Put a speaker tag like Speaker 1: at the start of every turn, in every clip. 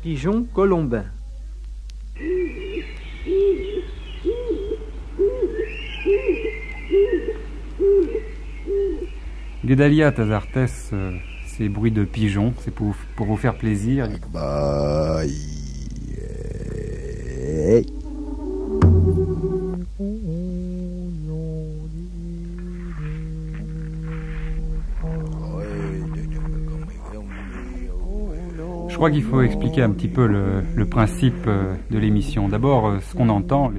Speaker 1: Pigeon colombin.
Speaker 2: Guedalia Tazartes, ces bruits de pigeons, c'est pour vous faire plaisir. Je crois qu'il faut expliquer un petit peu le principe de l'émission. D'abord, ce qu'on entend.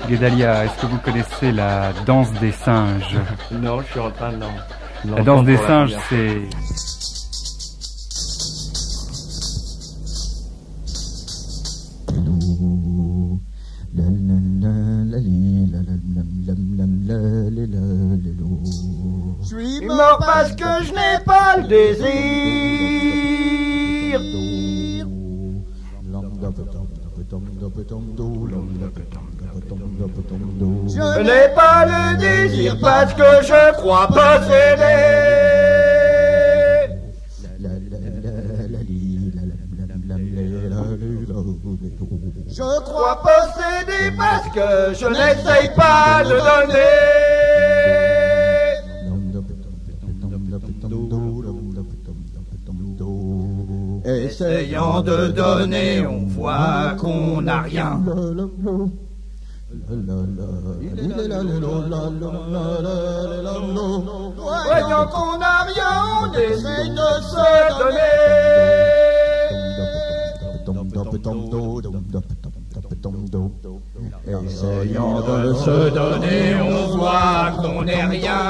Speaker 2: Guedalia, est-ce que vous connaissez la danse des singes?
Speaker 1: Non, je suis en train de
Speaker 2: La danse des singes, c'est...
Speaker 3: Je suis mort parce que je n'ai pas le désir. Je n'ai pas le désir parce que je crois posséder. Je crois posséder parce que je n'essaye pas de donner. Essayant de donner, on voit qu'on n'a rien. Voyant qu'on n'a rien, on essaye de se donner. Essayant de se donner, on voit qu'on n'est rien.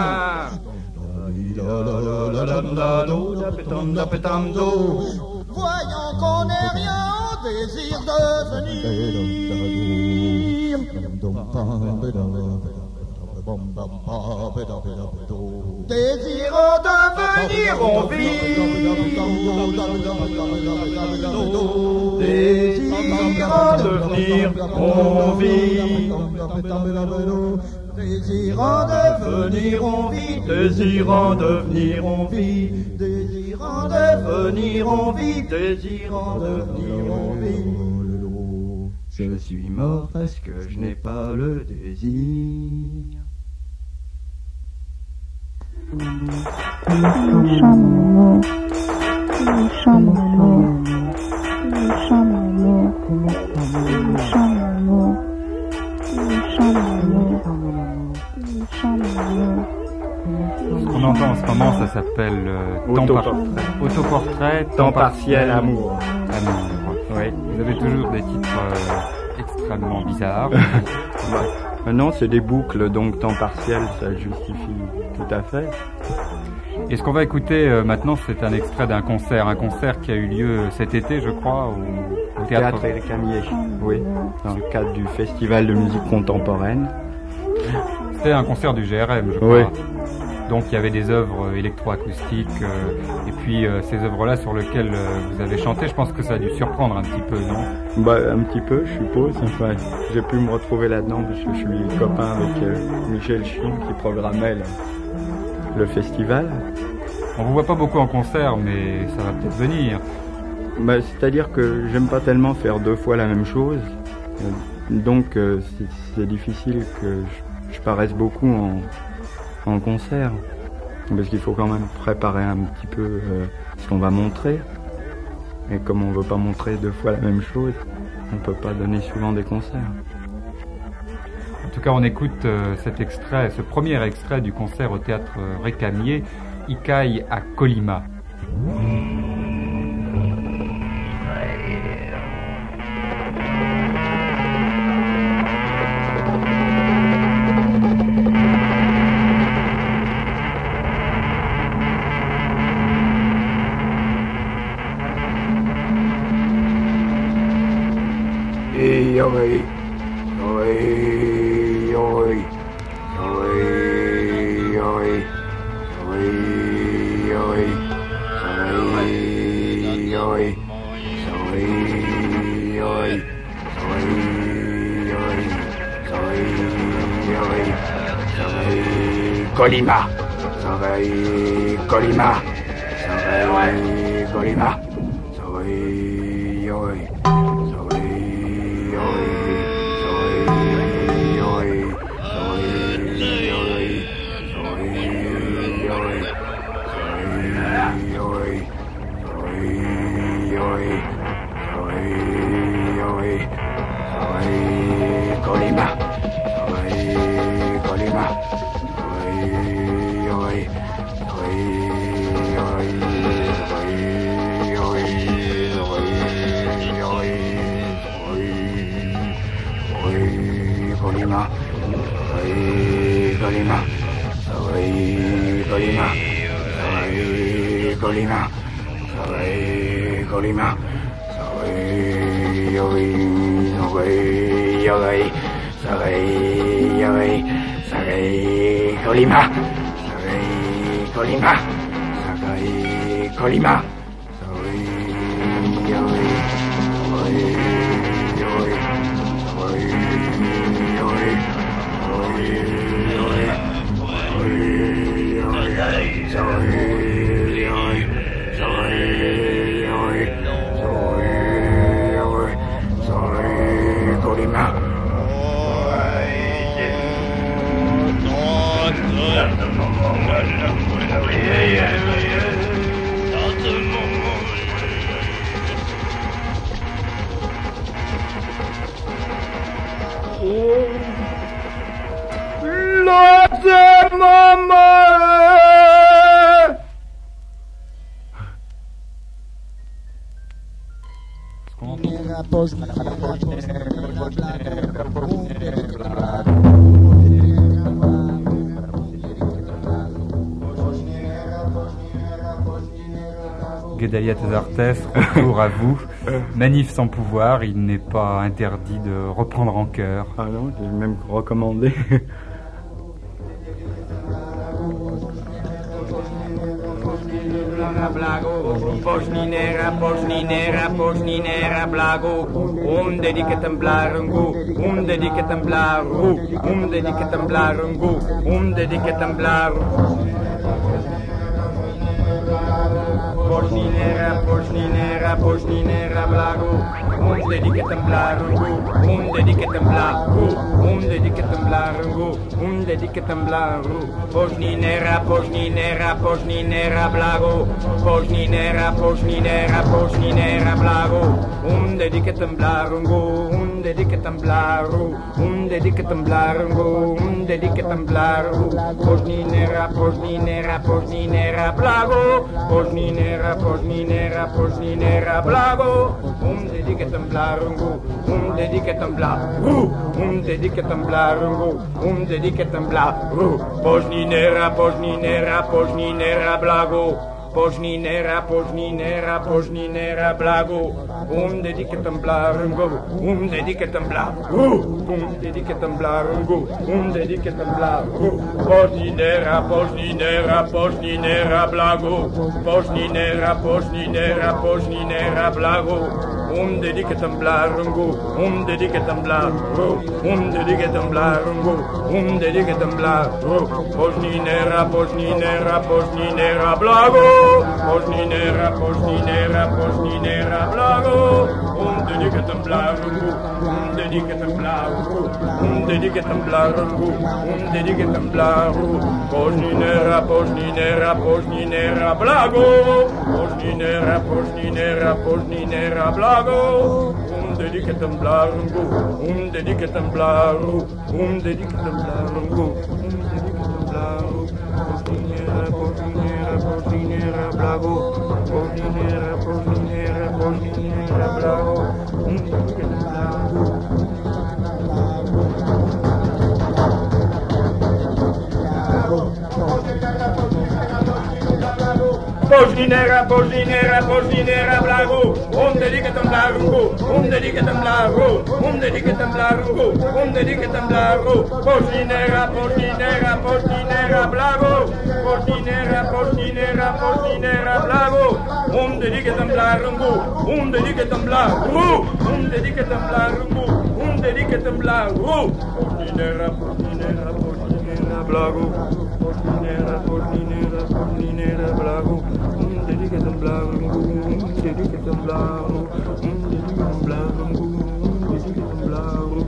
Speaker 3: Voyant qu'on n'est rien, on désire devenir. Désirant devenir, on vit. Désirant devenir, on vit. Désirant devenir, on vit. Désirant devenir, on vit. Désirant devenir, on vit. Désirant devenir, on vit. Je suis mort parce que je n'ai pas le désir.
Speaker 2: Ce qu'on entend en ce moment, ça s'appelle autoportrait,
Speaker 1: temps partiel, amour.
Speaker 2: Oui. Vous avez toujours des titres extrêmement bizarres.
Speaker 1: Non, c'est des boucles, donc temps partiel, ça justifie tout à fait.
Speaker 2: Et ce qu'on va écouter maintenant, c'est un extrait d'un concert qui a eu lieu cet été, je crois, au Théâtre
Speaker 1: Récamier. Oui, dans le cadre du Festival de musique contemporaine.
Speaker 2: C'était un concert du GRM, je crois.
Speaker 1: Oui.
Speaker 2: Donc il y avait des œuvres électroacoustiques et puis ces œuvres-là sur lesquelles vous avez chanté, je pense que ça a dû surprendre un petit peu, non?
Speaker 1: Un petit peu, je suppose. Enfin, j'ai pu me retrouver là-dedans parce que je suis copain avec Michel Chion qui programmait le festival.
Speaker 2: On vous voit pas beaucoup en concert, mais ça va peut-être venir.
Speaker 1: C'est-à-dire que j'aime pas tellement faire deux fois la même chose. Donc c'est difficile que je paraisse beaucoup en concert, parce qu'il faut quand même préparer un petit peu ce qu'on va montrer, et comme on veut pas montrer deux fois la même chose, on peut pas donner souvent des concerts.
Speaker 2: En tout cas, on écoute cet extrait, ce premier extrait du concert au Théâtre Récamier, Ikai à Colima.
Speaker 3: Colima, soy Colima, soy Colima, soy hoy, soy hoy, soy hoy, soy hoy, soy hoy, soy hoy, soy hoy, soy hoy.
Speaker 1: Colima, Colima, Colima, Colima, Colima, Colima,
Speaker 2: Guédalia Tesartès, retour à vous. Manif sans pouvoir, il n'est pas interdit de reprendre en chœur.
Speaker 1: Ah non, j'ai même recommandé.
Speaker 4: Poșninera, poșninera, poșninera, blago. Unde di che temblarungu, unde di che temblaru, unde di che temblarungu, unde di che temblaru. Poșninera, poșninera, poșninera, blago. Unde di che temblarungu, unde di che temblaru, unde di che temblarungu, unde di che temblaru. Poșninera, poșninera, poșninera, blago. Poșninera, poșninera, poșninera, blago. Unde di che temblarungu, unde di che temblaru, unde di che temblarungu, unde di che temblaru. Poșninera, poșninera, poșninera, blago. Poșninera, poșninera, poșninera, blago. Unde di che temblarungu, unde di che temblaru, unde di che temblarungu, unde di che temblaru. Poșninera, poșninera, poșninera, blago. Poșninera, poșninera, poșninera, blago. Unde di che temblarungu, unde di che temblaru, unde di che temblarungu, unde di che temblaru. Poșninera, poșninera, poșninera, blago. Poșninera, poșninera, poșninera, blago. Unde di che temblarungu, unde di che temblaru, unde di che temblarungu, unde di che temblaru. Poșninera, poșninera, poșninera, blago. Poșninera, poșninera, poșninera, blago. Unde di che temblarungu, unde di che temblaru, unde di che temblarungu, unde di che temblaru. Poșninera, poșninera, poșninera, blago. Poșninera, poșninera, poșninera, blago. Unde di che temblarungu, unde di che temblaru, unde di che temblarungu, unde di che temblaru. Poșninera, poșninera, poșninera, blago. Poșninera, poșninera, poșninera, blago. Unde di che temblaru. Poșninera, poșninera, poșninera, blago. Unde di che temblarungu, unde di che temblaru, unde di che temblarungu, unde di che temblaru. Poșninera, poșninera, poșninera, blago. Poșninera, poșninera, poșninera, blago. Unde di che temblarungu, unde di che temblaru, unde di che temblarungu, unde di che temblaru. Poșninera, poșninera, poșninera, blago. Poșninera, poșninera, poșninera, blago. Unde di che temblarungu, unde di che temblaru, unde di che temblarungu, unde di che temblaru.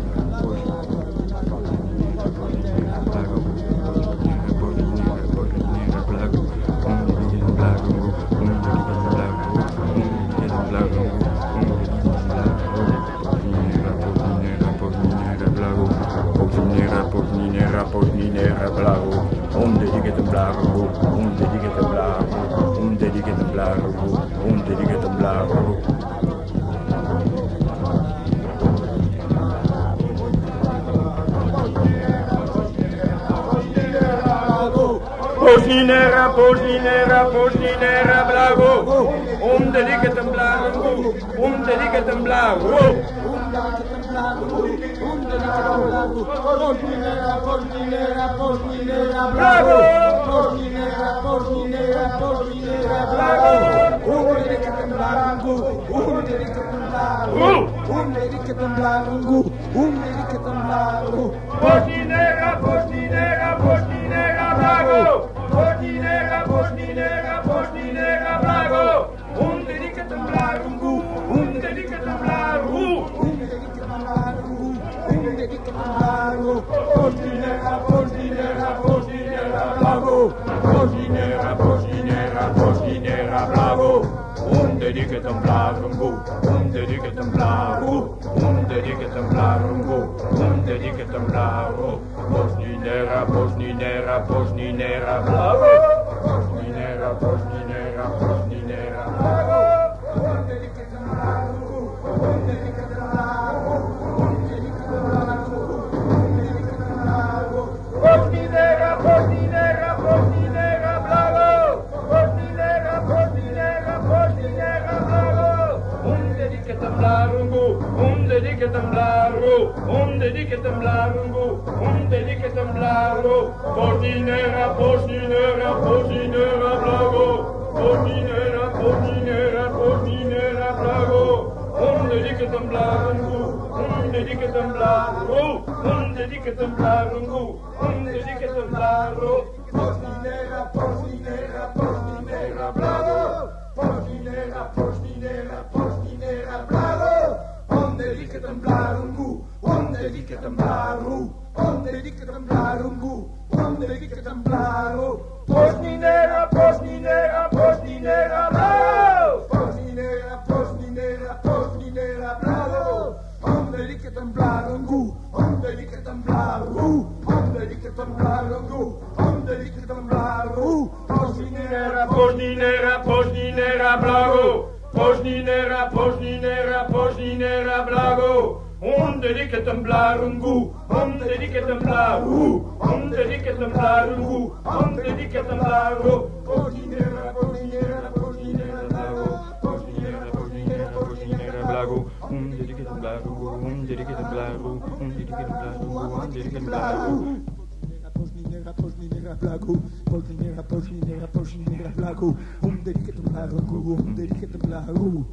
Speaker 4: Poșninera, poșninera, blago. Unde di che temblarungu, unde di che temblaru, unde di che temblaru, unde di che temblaru. Posninera, posninera, posninera, blago. Dedicatem blago. Dedicatem blago.
Speaker 3: Posninera, posninera, posninera,
Speaker 4: Blago.
Speaker 3: posninera, posninera, posninera, blago. Dedicatem blago. Dedicatem blago. Dedicatem blago. Dedicatem blago.
Speaker 4: Posninera, posninera, posninera, blago. Posninera, posninera, posninera, blago. Dedicatem blago. Dedicatem blago.
Speaker 3: Postinera, postinera, postinera, blago. Postinera, postinera, postinera, blago.
Speaker 4: Dedicatem blago. Dedicatem blago. Dedicatem blago. Dedicatem blago. Posninera, posninera, posninera, blago. Posninera, posninera, posninera, blago. Dedicatem blago. Dedicatem blago. Postinera, postinera, postinera, blago. Postinera, postinera, postinera, blago. Dedicatem blago. Dedicatem blago. Dedicatem blago. Dedicatem blago. Postinera, postinera, postinera, blago. Postinera, postinera, postinera, blago. Dedicatem blago. Dedicatem blago. Dedicatem blago. Dedicatem blago.
Speaker 3: Postinera, postinera, postinera, blago. Postinera, postinera, postinera, blago. Dedicatem blago. Dedicatem blago. Dedicatem blago. Dedicatem blago.
Speaker 4: Postinera, postinera, postinera, blago.
Speaker 3: Postinera, postinera, postinera, blago. Dedicatem blago. Dedicatem blago. Dedicatem blago. Dedicatem blago.
Speaker 4: Postinera, postinera, postinera, blago. Postinera, postinera, postinera, blago. Dedicatem blago. Dedicatem blago. Dedicatem blago. Dedicatem blago.
Speaker 3: Postinera, postinera, postinera, blago.
Speaker 4: Postinera, postinera, postinera, blago. Dedicatem blago. Dedicatem blago. Dedicatem blago. Dedicatem blago.
Speaker 3: Postinera, postinera, blago. Postinera, postinera, postinera, blago. Dedicatem blago. Dedicatem blago.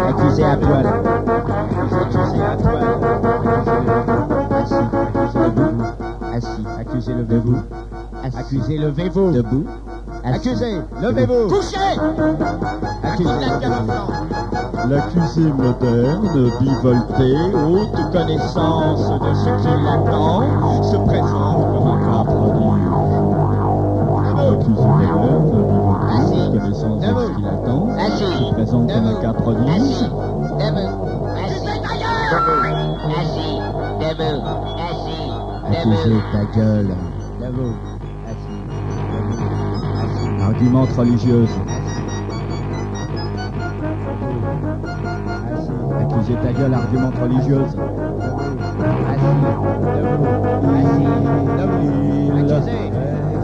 Speaker 5: Accusé à poil. Accusé à poil. Assis. Accusé, levez-vous. Accusé, levez-vous. Debout. Accusé, levez-vous. Couchez. Accusé, l'accusé moderne, bivolté, haute connaissance de ce qui l'attend, se présente comme un cas prodige. L'accusé moderne, bivolté, haute connaissance de ce qui l'attend, se présente comme un cas prodige. Accusé, ta gueule. Debout. Assis. Argumente religieuse. Accusé, ta gueule, argumente religieuse.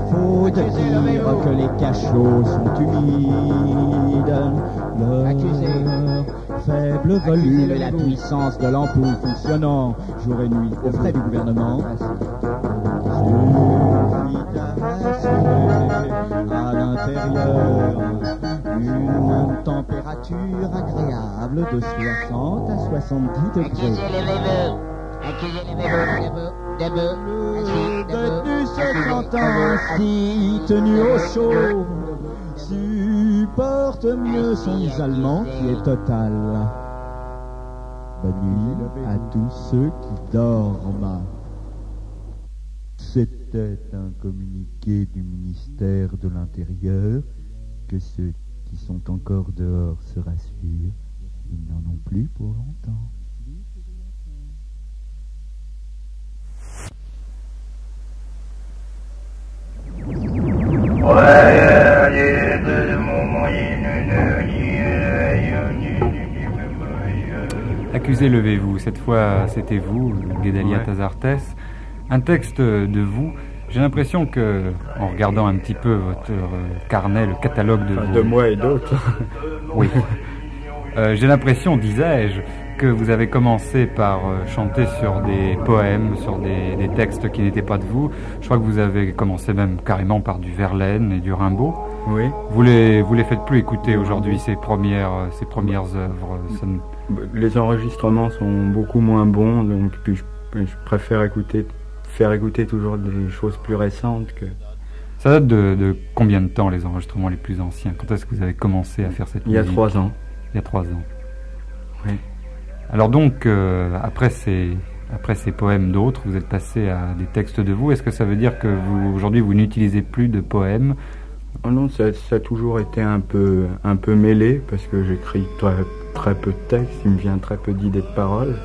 Speaker 5: Il faut dire que les cachots sont humides. Leur faible volume et la puissance de l'ampoule fonctionnant jour et nuit aux frais du gouvernement suffit à l'intérieur une température agréable de 60 à 70 degrés. Le détenu se sentant ainsi tenu au chaud supporte mieux son isolement qui est total. Bonne nuit à tous ceux qui dorment. C'était un communiqué du ministère de l'Intérieur. Que ceux qui sont encore dehors se rassurent, ils n'en ont plus pour longtemps.
Speaker 2: Accusé, levez-vous. Cette fois, c'était vous, Guédalia Tazartes. Un texte de vous. J'ai l'impression que, en regardant un petit peu votre carnet, le catalogue
Speaker 1: de moi et d'autres.
Speaker 2: Oui. J'ai l'impression, disais-je, que vous avez commencé par chanter sur des poèmes, sur des textes qui n'étaient pas de vous. Je crois que vous avez commencé même carrément par du Verlaine et du Rimbaud.
Speaker 1: Oui.
Speaker 2: Vous les faites plus écouter aujourd'hui, ces premières œuvres.
Speaker 1: Les enregistrements sont beaucoup moins bons, donc puis je préfère faire écouter toujours des choses plus récentes que...
Speaker 2: Ça date de combien de temps, les enregistrements les plus anciens? Quand est-ce que vous avez commencé à faire cette musique?
Speaker 1: Il y a 3 ans.
Speaker 2: Il y a 3 ans.
Speaker 1: Oui.
Speaker 2: Alors donc, après ces poèmes d'autres, vous êtes passé à des textes de vous. Est-ce que ça veut dire que aujourd'hui vous n'utilisez plus de poèmes?
Speaker 1: Oh non, ça a toujours été un peu mêlé, parce que j'écris très peu de textes, il me vient très peu d'idées de paroles.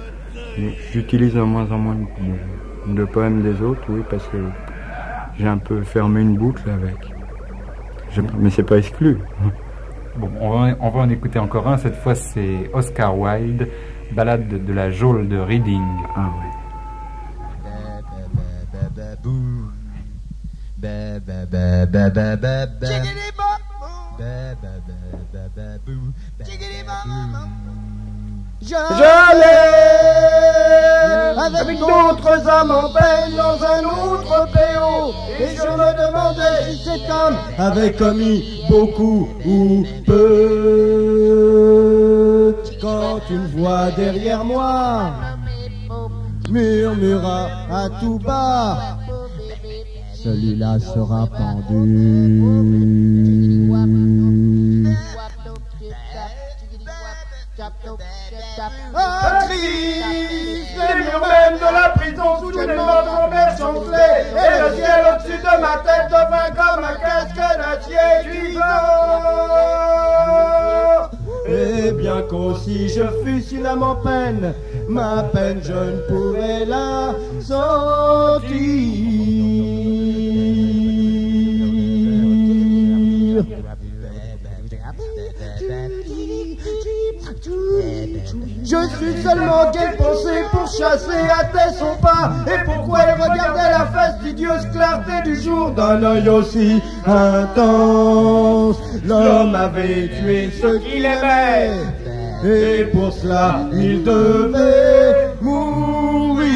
Speaker 1: J'utilise de moins en moins de poèmes des autres, oui, parce que j'ai un peu fermé une boucle avec. Mais c'est pas exclu.
Speaker 2: Bon, on va en écouter encore un. Cette fois, c'est Oscar Wilde, Ballade de la geôle de Reading.
Speaker 1: Ah oui.
Speaker 3: J'allais avec d'autres âmes en peine dans un autre péo, et je me demandais si cet homme avait commis beaucoup ou peu. Quand quand une voix derrière moi murmura à tout bas, celui-là sera pendu.
Speaker 4: Ah, triste, les murs même de la prison soudainement tombèrent chancelés, et le ciel au-dessus de ma tête devint comme un casque d'acier cuisant.
Speaker 3: Et bien qu'aussi je fusse une âme en peine, ma peine je ne pouvais la sentir. Je suis seulement quelle pensée pour chasser à tes son pas. Et pourquoi elle regardait la fastidieuse clarté du jour d'un œil aussi intense. L'homme avait tué ceux qu'il aimait, et pour cela il devait mourir.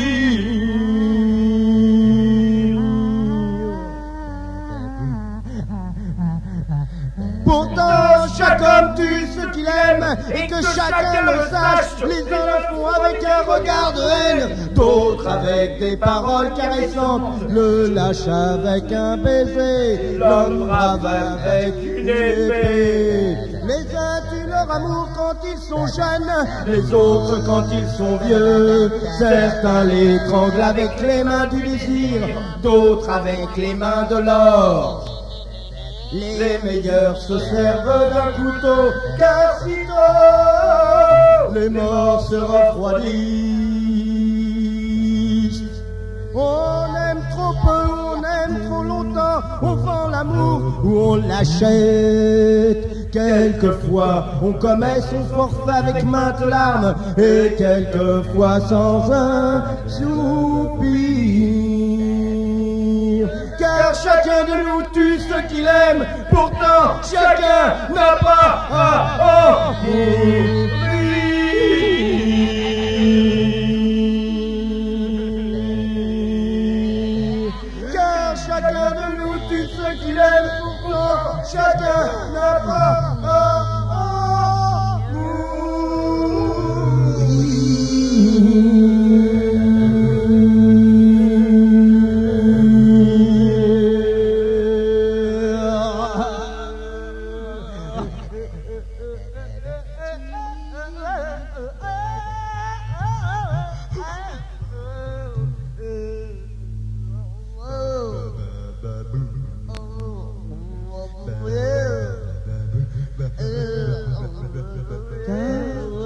Speaker 3: Pourtant, chaque homme tue ce qu'il aime, et que chacun le sache. Les uns le font avec un regard de haine, d'autres avec des paroles caressantes, le lâche avec un baiser, l'homme brave avec une épée. Les uns tuent leur amour quand ils sont jeunes, les autres quand ils sont vieux. Certains l'étranglent avec les mains du désir, d'autres avec les mains de l'or. Les meilleurs se servent d'un couteau, car sitôt les morts se refroidissent. On aime trop peu, on aime trop longtemps, on vend l'amour ou on l'achète. Quelquefois on commet son forfait avec maintes larmes, et quelquefois sans un soupir. Car chacun de nous tue ce qu'il aime, pourtant chacun n'a pas à en mourir. Car chacun de nous tue ce qu'il aime, pourtant chacun n'a pas à en mourir.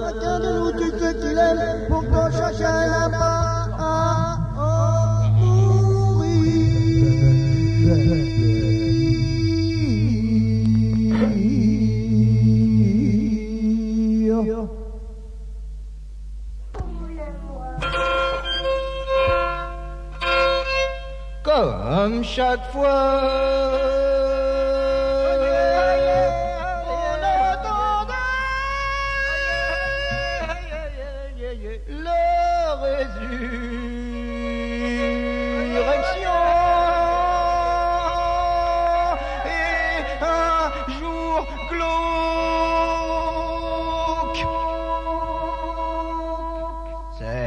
Speaker 3: Chacun de nous tue ce qu'il aime, pourtant chacun n'a pas à en mourir. Comme chaque fois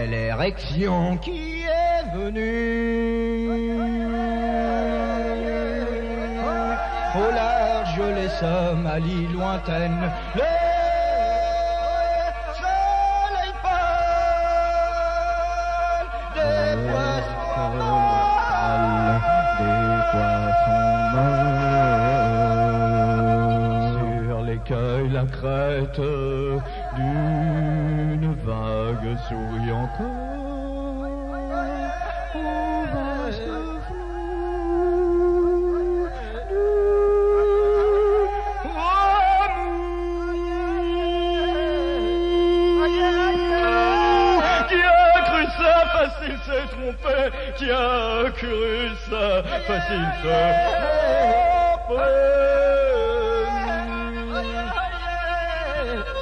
Speaker 3: l'érection qui est venue. Au large, les Somalies lointaines, le soleil pâle, des poissons morts. Sur l'écueil, la crête d'une vague sourit encore.
Speaker 4: Facile s'est trompé, qui a cru ça, facile s'est trompé.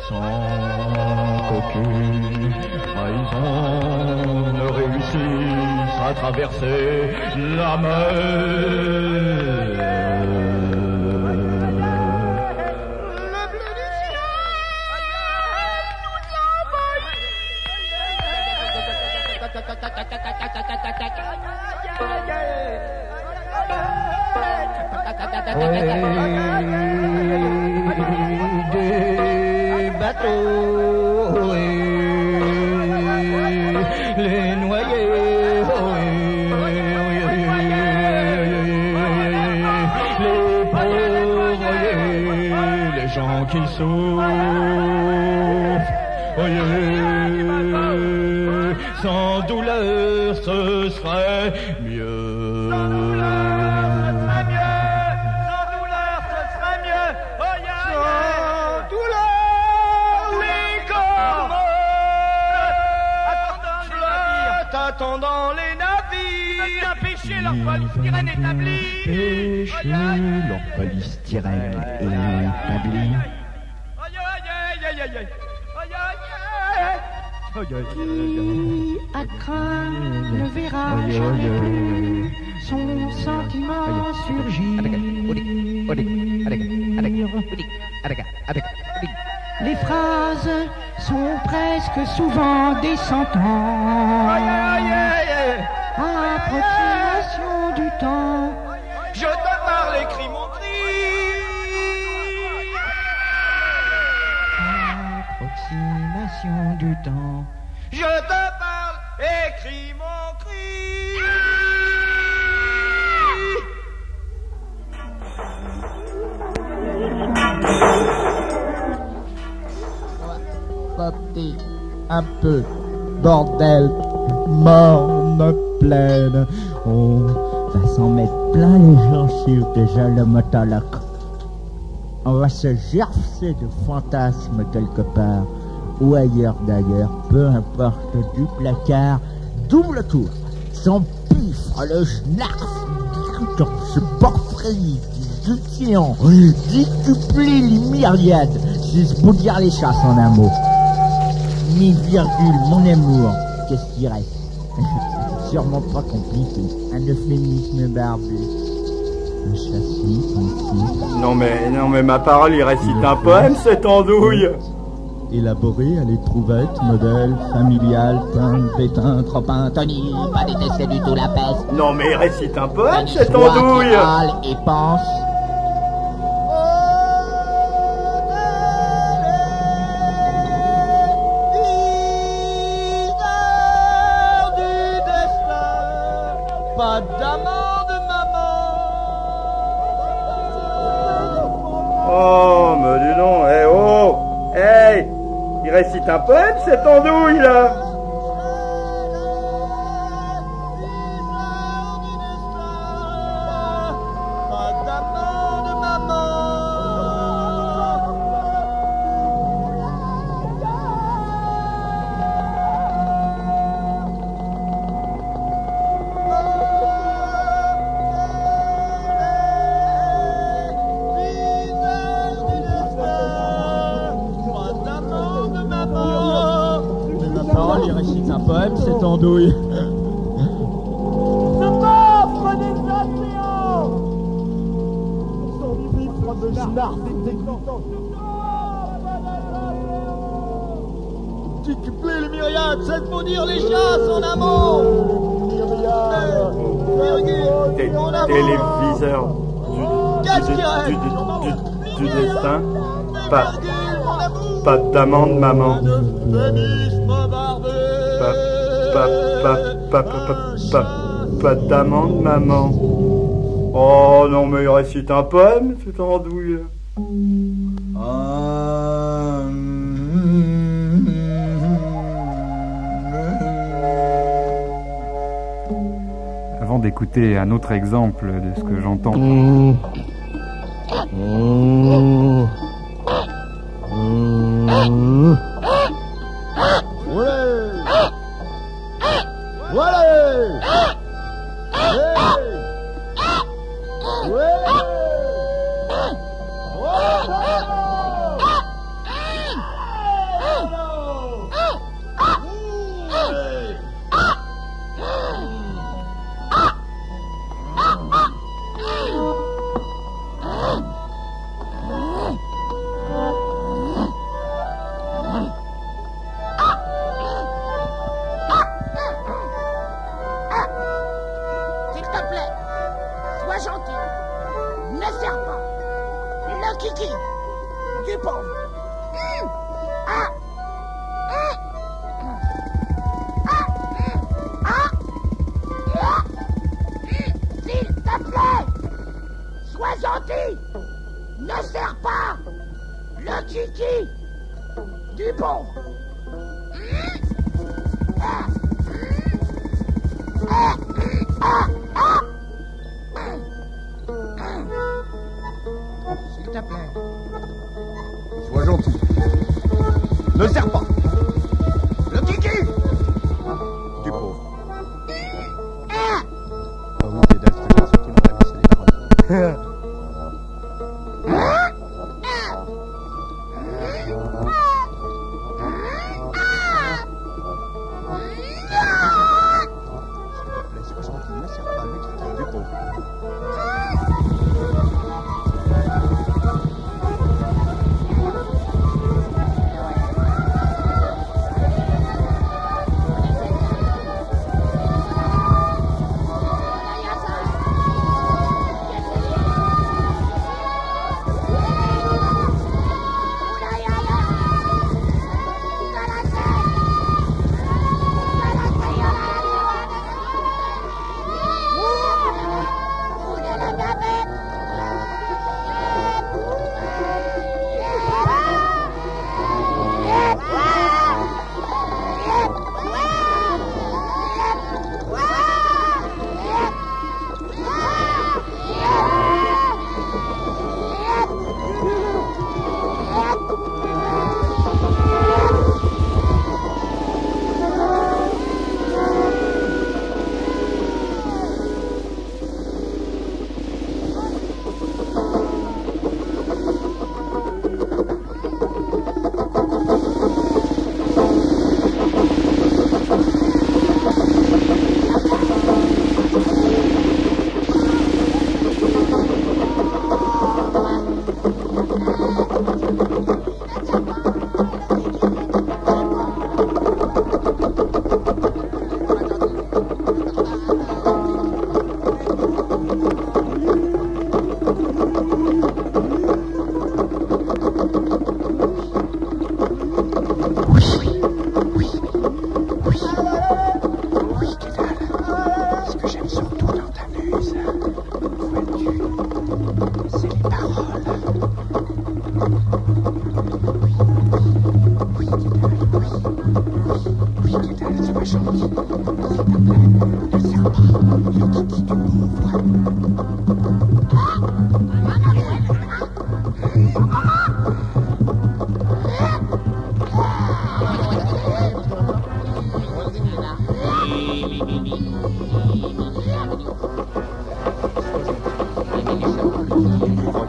Speaker 5: Sans qu'aucune trahison ne réussisse à traverser la mer.
Speaker 3: des bateaux, les noyés, les pauvres, les gens qui souffrent, sans douleur ce serait mieux.
Speaker 4: Attendant les navires, pêcher leur polystyrène établi.
Speaker 3: Pêcher leur polystyrène établi.
Speaker 6: Qui a craint le verra jamais son sentiment surgir. Les phrases sont presque souvent des sentences. Approximation du temps.
Speaker 4: Je te parle, écris mon cri.
Speaker 3: Approximation du temps.
Speaker 4: Je te parle, écris mon cri.
Speaker 5: Petit, un peu, bordel, morne pleine. On va s'en mettre plein les gencives déjà le motoloc. On va se gercer de fantasmes quelque part, ou ailleurs d'ailleurs, peu importe, du placard, double tour, son pifre, le schnarf, ce portrait du océan, décupler les myriades, c'est pour dire les chasses en un mot. Mi-virgule, mon amour, qu'est-ce qui reste? Sûrement pas compliqué, un euphémisme barbu. Un châssis, pensif.
Speaker 1: Non mais ma parole, il récite un poème, cette andouille.
Speaker 5: Élaboré à l'éprouvette, modèle, familial, teint, pétain, tropin, Tony, pas détester du tout la peste.
Speaker 1: Non mais il récite un poème, cette andouille.
Speaker 5: Et pense.
Speaker 3: Pas d'amende, maman.
Speaker 1: Oh, mais dis donc, hey, il récite un poème, cette andouille, là.
Speaker 3: Pas d'amende, maman.
Speaker 5: Il récite un poème, cette andouille.
Speaker 3: Décupler les myriades, c'est pour dire les chasses en amont.
Speaker 1: Téléviseur du destin. Pas d'amende, maman. Pas d'amende, maman. Oh non, mais il récite un poème, cette andouille.
Speaker 2: Avant d'écouter un autre exemple de ce que j'entends.
Speaker 7: kiki. Dupont. S'il te plaît, sois gentil. Ne serre pas le kiki Dupont. S'il te plaît.
Speaker 5: Sois gentil. Ne serre pas.
Speaker 7: Le kiki
Speaker 5: Du pauvre.
Speaker 1: Ah oui, Dédale, c'était bien sûr qu'il m'aurait laissé les paroles. Sois gentil, ne serre pas le kiki du pauvre.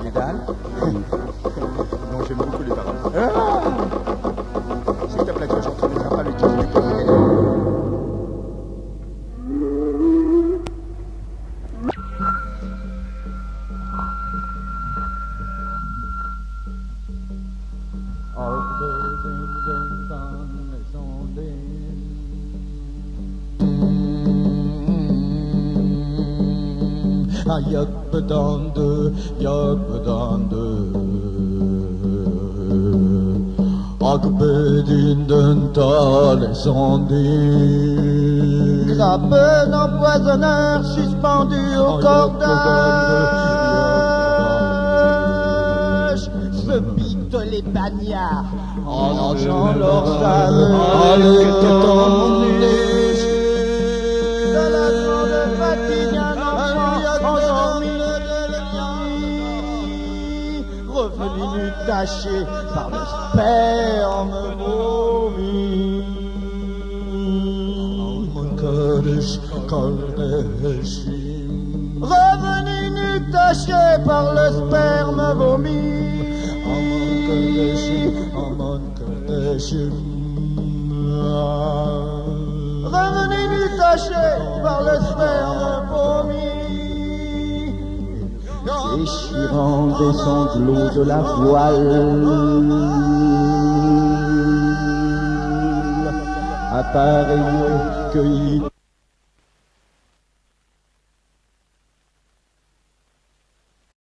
Speaker 1: Dédale. Non, j'aime beaucoup les paroles. S'il te plaît, toi, j'entends ne serre pas le kiki du pauvre.
Speaker 3: Yakbedande Akbedin Talesandi
Speaker 7: Grappe d'empoisonneur suspendu au cordage se piquent les bagnards en enchaînant leurs âmes. De la grande fatigue un enfant endormi, revenu nu taché par le sperme vomi. Revenu nu taché par le sperme vomi. Revenu nu taché par le sperme vomi. Déchirant des sanglots de la voile, appareil cueilli